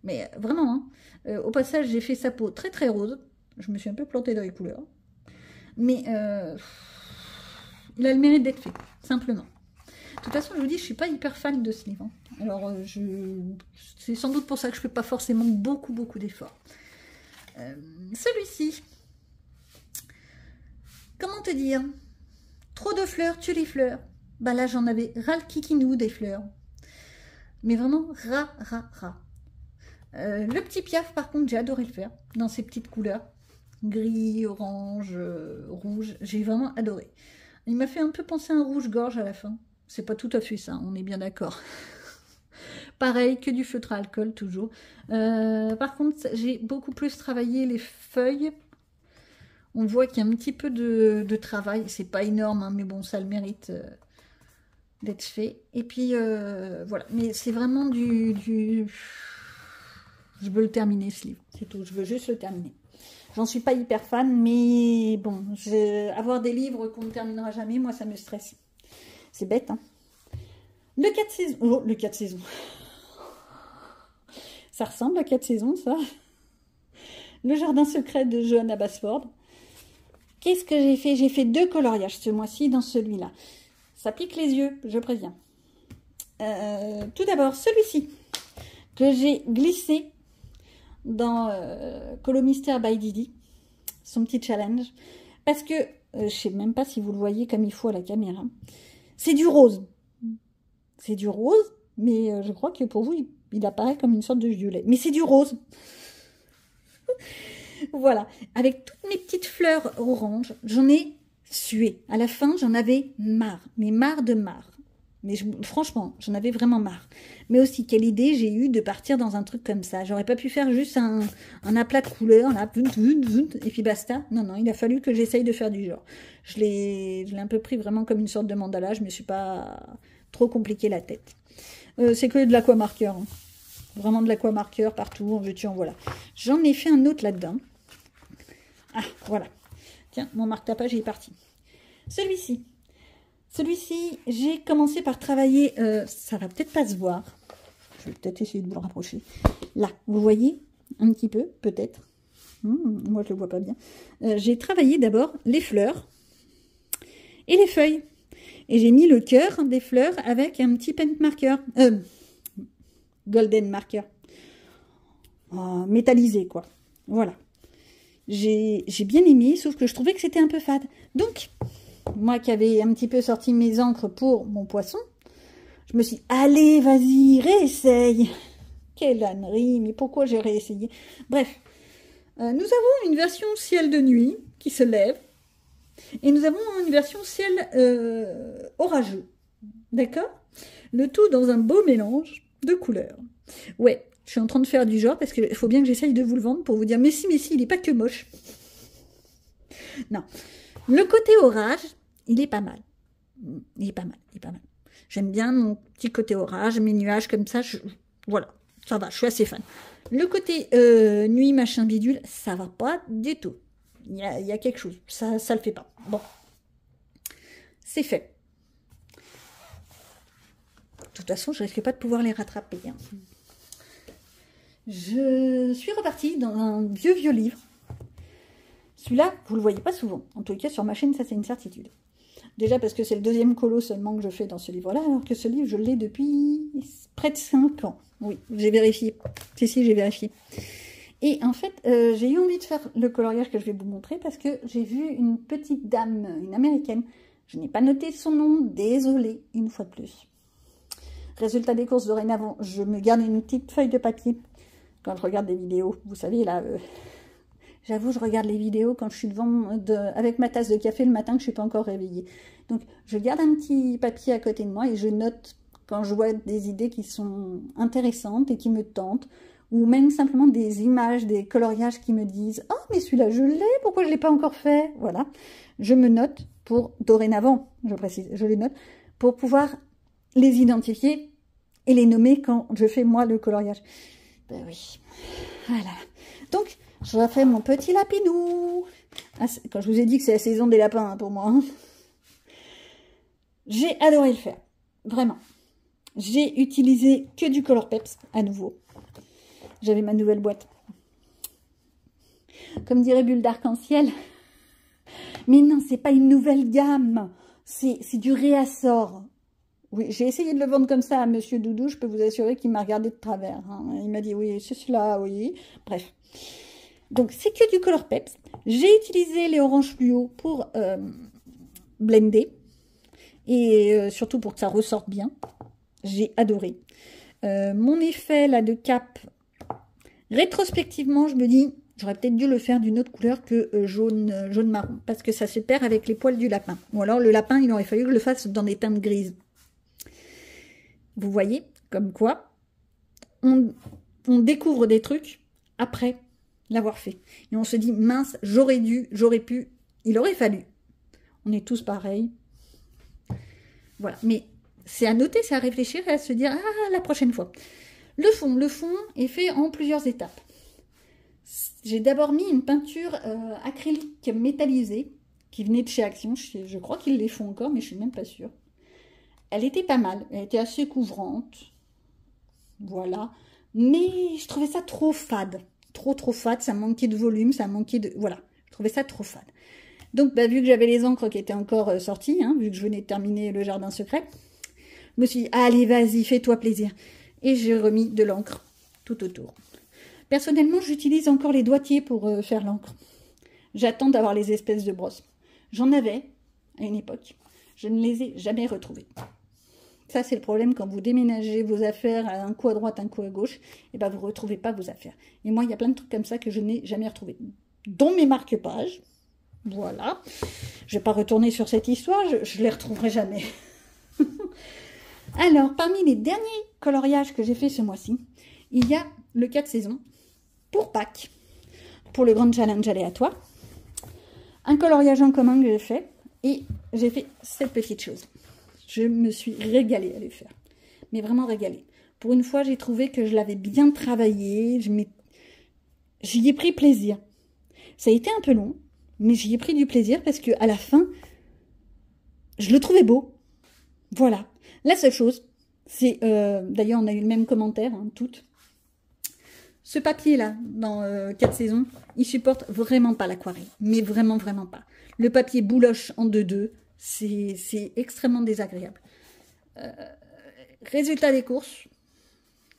S1: Mais vraiment, hein. Au passage, j'ai fait sa peau très très rose. Je me suis un peu plantée dans les couleurs. Mais il a le mérite d'être fait, simplement. De toute façon, je vous dis, je ne suis pas hyper fan de ce livre. Hein. Alors, c'est sans doute pour ça que je ne fais pas forcément beaucoup d'efforts. Celui-ci, comment te dire? Trop de fleurs, tue les fleurs. Là, j'en avais ras le kikinou des fleurs. Mais vraiment, ras. Le petit Piaf, par contre, j'ai adoré le faire, dans ces petites couleurs. Gris, orange, rouge, j'ai vraiment adoré. Il m'a fait un peu penser à un rouge-gorge à la fin. C'est pas tout à fait ça, on est bien d'accord. Pareil, que du feutre à alcool, toujours. Par contre, j'ai beaucoup plus travaillé les feuilles. On voit qu'il y a un petit peu de travail. C'est pas énorme, hein, mais bon, ça le mérite d'être fait. Et puis, voilà. Mais c'est vraiment du... Je veux le terminer, ce livre. C'est tout, je veux juste le terminer. J'en suis pas hyper fan, mais bon, avoir des livres qu'on ne terminera jamais, moi, ça me stresse. C'est bête, hein. Le 4 saisons. Oh, le 4 saisons. Ça ressemble à 4 saisons, ça. Le jardin secret de Johanna Basford. Qu'est-ce que j'ai fait? J'ai fait 2 coloriages ce mois-ci dans celui-là. Ça pique les yeux, je préviens. Tout d'abord, celui-ci, que j'ai glissé dans Colo Mystère by Didi, son petit challenge. Parce que, je ne sais même pas si vous le voyez comme il faut à la caméra, c'est du rose. C'est du rose, mais je crois que pour vous, il apparaît comme une sorte de violet. Mais c'est du rose. Voilà, avec toutes mes petites fleurs orange, j'en ai sué. À la fin, j'en avais marre, mais marre de marre. Mais franchement, j'en avais vraiment marre. Mais aussi, quelle idée j'ai eu de partir dans un truc comme ça. J'aurais pas pu faire juste un aplat de couleurs, là, et puis basta. Non, non, il a fallu que j'essaye de faire du genre. Je l'ai un peu pris vraiment comme une sorte de mandala. Je me suis pas trop compliqué la tête. C'est que de l'aquamarqueur. Hein. Vraiment de l'aquamarqueur partout, en veux-tu, en voilà. J'en ai fait un autre là-dedans. Ah, voilà. Tiens, mon marque-tapage est parti. Celui-ci, j'ai commencé par travailler, ça va peut-être pas se voir. Je vais peut-être essayer de vous le rapprocher. Là, vous voyez un petit peu, peut-être. Moi, je le vois pas bien. J'ai travaillé d'abord les fleurs et les feuilles. Et j'ai mis le cœur des fleurs avec un petit paint marker. Golden marker. Métallisé, quoi. Voilà. J'ai bien aimé, sauf que je trouvais que c'était un peu fade. Donc, moi qui avais un petit peu sorti mes encres pour mon poisson, je me suis dit, allez, vas-y, réessaye. Quelle ânerie, mais pourquoi j'ai réessayé? Bref, nous avons une version ciel de nuit qui se lève, et nous avons une version ciel orageux. D'accord? Le tout dans un beau mélange de couleurs. Ouais, je suis en train de faire du genre, parce qu'il faut bien que j'essaye de vous le vendre pour vous dire, mais si, il n'est pas que moche. Non. Le côté orage, il est pas mal. Il est pas mal. J'aime bien mon petit côté orage, mes nuages comme ça. Voilà, ça va, je suis assez fan. Le côté nuit, machin bidule, ça va pas du tout. Il y a quelque chose, ça le fait pas. Bon, c'est fait. De toute façon, je risque pas de pouvoir les rattraper. Hein. Je suis repartie dans un vieux livre. Celui-là, vous le voyez pas souvent. En tout cas, sur ma chaîne, ça c'est une certitude. Déjà parce que c'est le 2e colo seulement que je fais dans ce livre-là, alors que ce livre, je l'ai depuis près de 5 ans. Oui, j'ai vérifié. Si, j'ai vérifié. Et en fait, j'ai eu envie de faire le coloriage que je vais vous montrer parce que j'ai vu une petite dame, une américaine. Je n'ai pas noté son nom, désolée, une fois de plus. Résultat des courses dorénavant, je me garde une petite feuille de papier quand je regarde des vidéos. Vous savez, là... J'avoue, je regarde les vidéos quand je suis avec ma tasse de café le matin que je ne suis pas encore réveillée. Donc, je garde un petit papier à côté de moi et je note quand je vois des idées qui sont intéressantes et qui me tentent, ou même simplement des images, des coloriages qui me disent « Oh, mais celui-là, je l'ai, pourquoi je ne l'ai pas encore fait ?» Voilà. Je me note pour, dorénavant, je précise, je les note, pour pouvoir les identifier et les nommer quand je fais, moi, le coloriage. Ben oui. Voilà. Donc, je refais mon petit lapinou. Quand je vous ai dit que c'est la saison des lapins hein, pour moi. Hein. J'ai adoré le faire. Vraiment. J'ai utilisé que du Colourpeps à nouveau. J'avais ma nouvelle boîte. Comme dirait Bulle d'Arc-en-Ciel. Mais non, c'est pas une nouvelle gamme. C'est du réassort. Oui, j'ai essayé de le vendre comme ça à Monsieur Doudou. Je peux vous assurer qu'il m'a regardé de travers. Hein. Il m'a dit oui, c'est cela, oui. Bref. Donc, c'est que du Colourpeps. J'ai utilisé les oranges fluo pour blender. Et surtout pour que ça ressorte bien. J'ai adoré. Mon effet là de cap, rétrospectivement, je me dis, j'aurais peut-être dû le faire d'une autre couleur que jaune-marron. Parce que ça se perd avec les poils du lapin. Ou alors, le lapin, il aurait fallu que je le fasse dans des teintes grises. Vous voyez, comme quoi, on découvre des trucs après l'avoir fait. Et on se dit, mince, j'aurais dû, j'aurais pu, il aurait fallu. On est tous pareils. Voilà, mais c'est à noter, c'est à réfléchir et à se dire, ah, la prochaine fois. Le fond est fait en plusieurs étapes. J'ai d'abord mis une peinture acrylique métallisée qui venait de chez Action. Je crois qu'ils les font encore, mais je suis même pas sûre. Elle était pas mal, elle était assez couvrante. Voilà. Mais je trouvais ça trop fade. Trop fade, ça manquait de volume, ça manquait de... Voilà, je trouvais ça trop fade. Donc, bah, vu que j'avais les encres qui étaient encore sorties, hein, vu que je venais de terminer le jardin secret, je me suis dit, allez, vas-y, fais-toi plaisir. Et j'ai remis de l'encre tout autour. Personnellement, j'utilise encore les doigtiers pour faire l'encre. J'attends d'avoir les espèces de brosses. J'en avais à une époque. Je ne les ai jamais retrouvées. Ça, c'est le problème quand vous déménagez vos affaires un coup à droite, un coup à gauche. Et ben, vous ne retrouvez pas vos affaires. Et moi, il y a plein de trucs comme ça que je n'ai jamais retrouvés. Dont mes marque-pages. Voilà. Je ne vais pas retourner sur cette histoire. Je ne les retrouverai jamais. Alors, parmi les derniers coloriages que j'ai fait ce mois-ci, il y a le 4 saisons pour Pâques, pour le grand challenge aléatoire. Un coloriage en commun que j'ai fait, et j'ai fait cette petite chose. Je me suis régalée à les faire, mais vraiment régalée. Pour une fois, j'ai trouvé que je l'avais bien travaillé, j'y ai pris plaisir. Ça a été un peu long, mais j'y ai pris du plaisir parce que à la fin, je le trouvais beau. Voilà. La seule chose, c'est, d'ailleurs on a eu le même commentaire, hein, toutes. Ce papier-là, dans 4 saisons, il supporte vraiment pas l'aquarelle. Mais vraiment, vraiment pas. Le papier bouloche en 2-2, c'est extrêmement désagréable. Résultat des courses,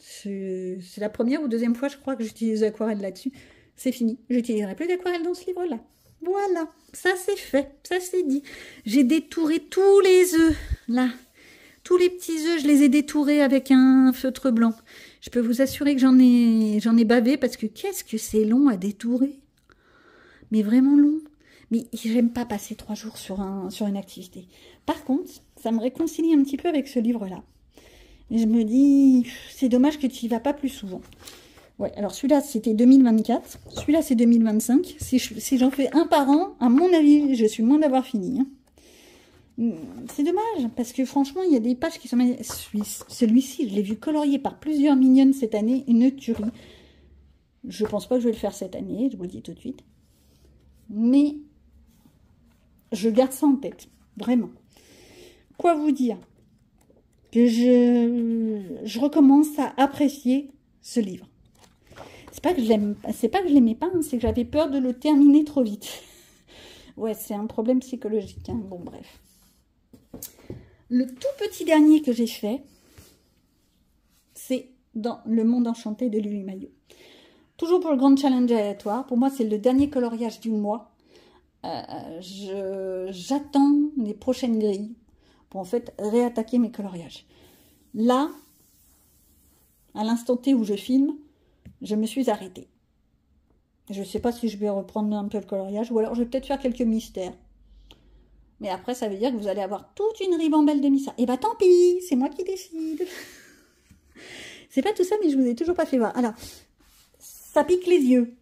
S1: c'est la première ou deuxième fois, je crois, que j'utilise l'aquarelle là-dessus. C'est fini. J'utiliserai plus d'aquarelle dans ce livre-là. Voilà, ça c'est fait, ça c'est dit. J'ai détouré tous les œufs, là. Tous les petits œufs, je les ai détourés avec un feutre blanc. Je peux vous assurer que j'en ai bavé parce que qu'est-ce que c'est long à détourer. Mais vraiment long. Mais j'aime pas passer 3 jours sur une activité. Par contre, ça me réconcilie un petit peu avec ce livre-là. Et je me dis, c'est dommage que tu y vas pas plus souvent. Ouais, alors celui-là, c'était 2024. Celui-là, c'est 2025. Si j'en fais un par an, à mon avis, je suis loin d'avoir fini. Hein. C'est dommage, parce que franchement, il y a des pages qui sont... Celui-ci, je l'ai vu colorié par plusieurs mignonnes cette année, une tuerie. Je pense pas que je vais le faire cette année, je vous le dis tout de suite. Mais je garde ça en tête, vraiment. Quoi vous dire? Que je recommence à apprécier ce livre. C'est pas que je l'aimais pas, hein, c'est que j'avais peur de le terminer trop vite. Ouais, c'est un problème psychologique, hein. Bon, bref. Le tout petit dernier que j'ai fait, c'est dans Le Monde Enchanté de Lulu Maillot. Toujours pour le grand challenge aléatoire. Pour moi, c'est le dernier coloriage du mois. J'attends les prochaines grilles pour en fait réattaquer mes coloriages. Là, à l'instant T où je filme, je me suis arrêtée. Je ne sais pas si je vais reprendre un peu le coloriage ou alors je vais peut-être faire quelques mystères. Mais après, ça veut dire que vous allez avoir toute une ribambelle de mystères. Et bah tant pis, c'est moi qui décide. C'est pas tout ça, mais je vous ai toujours pas fait voir. Alors, ça pique les yeux.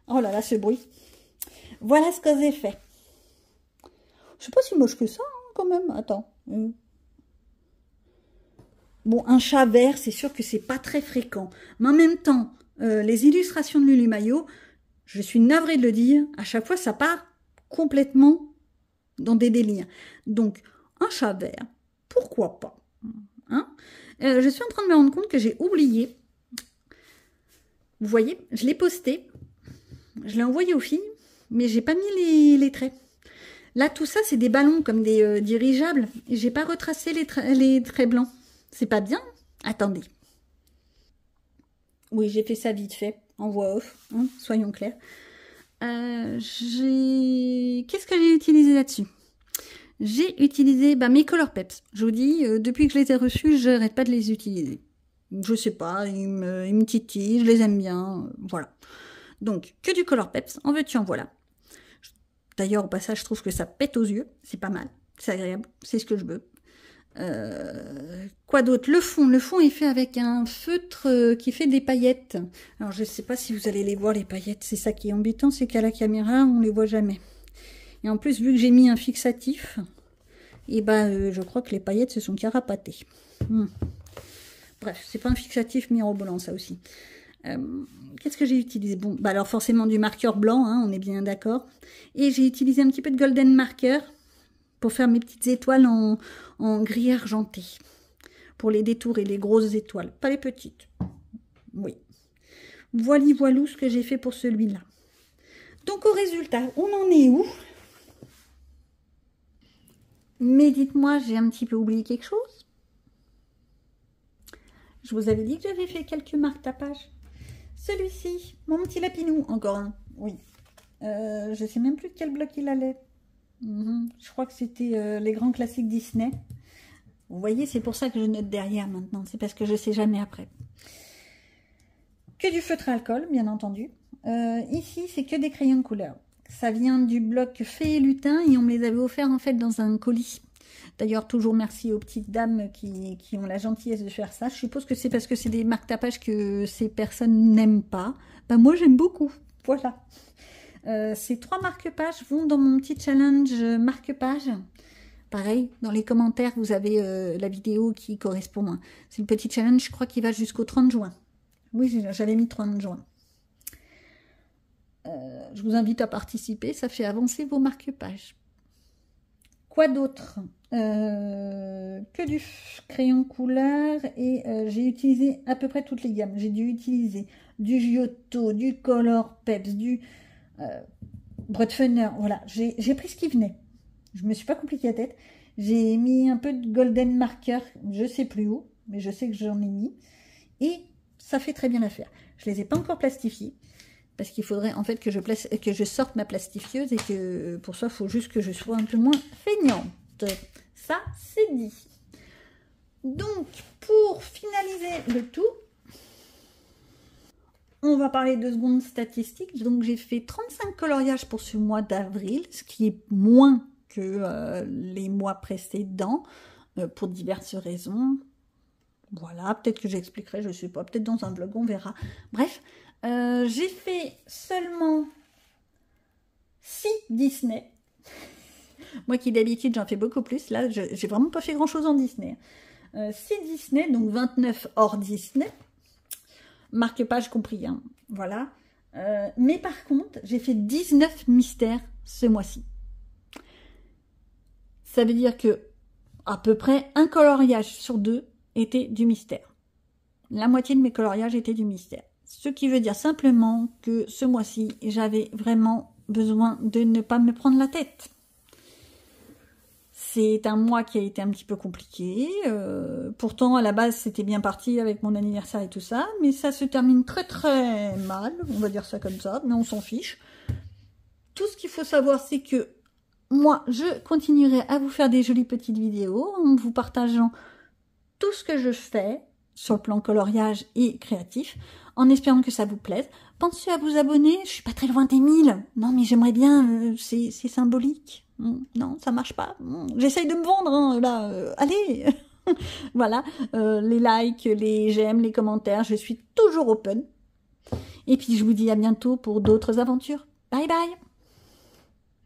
S1: Oh là là, ce bruit. Voilà ce que j'ai fait. Je sais pas si moche que ça, hein, quand même. Attends. Bon, un chat vert, c'est sûr que c'est pas très fréquent. Mais en même temps, les illustrations de Lulu Maillot, je suis navrée de le dire, à chaque fois, ça part complètement dans des délires. Donc, un chat vert, pourquoi pas, hein? Je suis en train de me rendre compte que j'ai oublié. Vous voyez, je l'ai posté, je l'ai envoyé aux filles, mais j'ai pas mis les traits. Là, tout ça, c'est des ballons comme des dirigeables. Et j'ai pas retracé les traits blancs. C'est pas bien? Attendez. Oui, j'ai fait ça vite fait, en voix off, hein, soyons clairs. Qu'est-ce que j'ai utilisé là-dessus? J'ai utilisé mes Color Peps. Je vous dis, depuis que je les ai reçus, je n'arrête pas de les utiliser. Je sais pas, ils me titillent, je les aime bien, voilà. Donc, que du Color Peps, en veux-tu, en voilà. D'ailleurs, au passage, je trouve que ça pète aux yeux, c'est pas mal, c'est agréable, c'est ce que je veux. Quoi d'autre? Le fond est fait avec un feutre qui fait des paillettes. Alors je sais pas si vous allez les voir, les paillettes, c'est ça qui est embêtant, c'est qu'à la caméra on les voit jamais. Et en plus, vu que j'ai mis un fixatif, et je crois que les paillettes se sont carapatées. Bref, c'est pas un fixatif mirobolant, ça aussi. Qu'est-ce que j'ai utilisé? Bon, alors forcément du marqueur blanc, hein, on est bien d'accord. Et j'ai utilisé un petit peu de golden marker pour faire mes petites étoiles en gris argenté. Pour les détourer, les grosses étoiles, pas les petites. Oui. Voilou ce que j'ai fait pour celui-là. Donc au résultat, on en est où? Mais dites-moi, j'ai un petit peu oublié quelque chose. Je vous avais dit que j'avais fait quelques marque-tapage. Celui-ci, mon petit lapinou, encore un, oui. Je sais même plus de quel bloc il allait. Je crois que c'était les grands classiques Disney. Vous voyez, c'est pour ça que je note derrière maintenant. C'est parce que je sais jamais après. Que du feutre à alcool, bien entendu. Ici, c'est que des crayons de couleur. Ça vient du bloc Fée et Lutin et on me les avait offerts en fait dans un colis. D'ailleurs, toujours merci aux petites dames qui ont la gentillesse de faire ça. Je suppose que c'est parce que c'est des marque-tapage que ces personnes n'aiment pas. Ben, moi, j'aime beaucoup. Voilà. Ces 3 marque-pages vont dans mon petit challenge marque-page. Pareil, dans les commentaires, vous avez la vidéo qui correspond. C'est le petit challenge, je crois, qui va jusqu'au 30 juin. Oui, j'avais mis 30 juin. Je vous invite à participer, ça fait avancer vos marque-pages. Quoi d'autre? Que du crayon couleur et j'ai utilisé à peu près toutes les gammes. J'ai dû utiliser du Giotto, du Color Peps, du Brutfunner. Voilà, j'ai pris ce qui venait. Je me suis pas compliqué la tête. J'ai mis un peu de golden marker, je sais plus où, mais je sais que j'en ai mis. Et ça fait très bien l'affaire. Je les ai pas encore plastifiés. Parce qu'il faudrait en fait que je sorte ma plastifieuse et que pour ça, il faut juste que je sois un peu moins feignante. Ça, c'est dit. Donc, pour finaliser le tout, on va parler 2 secondes statistiques. Donc, j'ai fait 35 coloriages pour ce mois d'avril, ce qui est moins que les mois précédents, pour diverses raisons. Voilà, peut-être que j'expliquerai, je ne sais pas, peut-être dans un vlog, on verra. Bref, j'ai fait seulement 6 Disney. Moi qui d'habitude j'en fais beaucoup plus, là j'ai vraiment pas fait grand chose en Disney. 6 Disney, donc 29 hors Disney. Marque-page compris, hein. Voilà. Mais par contre, j'ai fait 19 mystères ce mois-ci. Ça veut dire que à peu près un coloriage sur 2 était du mystère. La moitié de mes coloriages étaient du mystère. Ce qui veut dire simplement que ce mois-ci, j'avais vraiment besoin de ne pas me prendre la tête. C'est un mois qui a été un petit peu compliqué. Pourtant, à la base, c'était bien parti avec mon anniversaire et tout ça. Mais ça se termine très très mal. On va dire ça comme ça, mais on s'en fiche. Tout ce qu'il faut savoir, c'est que moi, je continuerai à vous faire des jolies petites vidéos en vous partageant tout ce que je fais sur le plan coloriage et créatif, en espérant que ça vous plaise. Pensez à vous abonner, je suis pas très loin des 1000. Non, mais j'aimerais bien, c'est symbolique. Non, ça marche pas. J'essaye de me vendre, hein, là, allez. Voilà, les likes, les j'aime, les commentaires, je suis toujours open. Et puis je vous dis à bientôt pour d'autres aventures. Bye bye.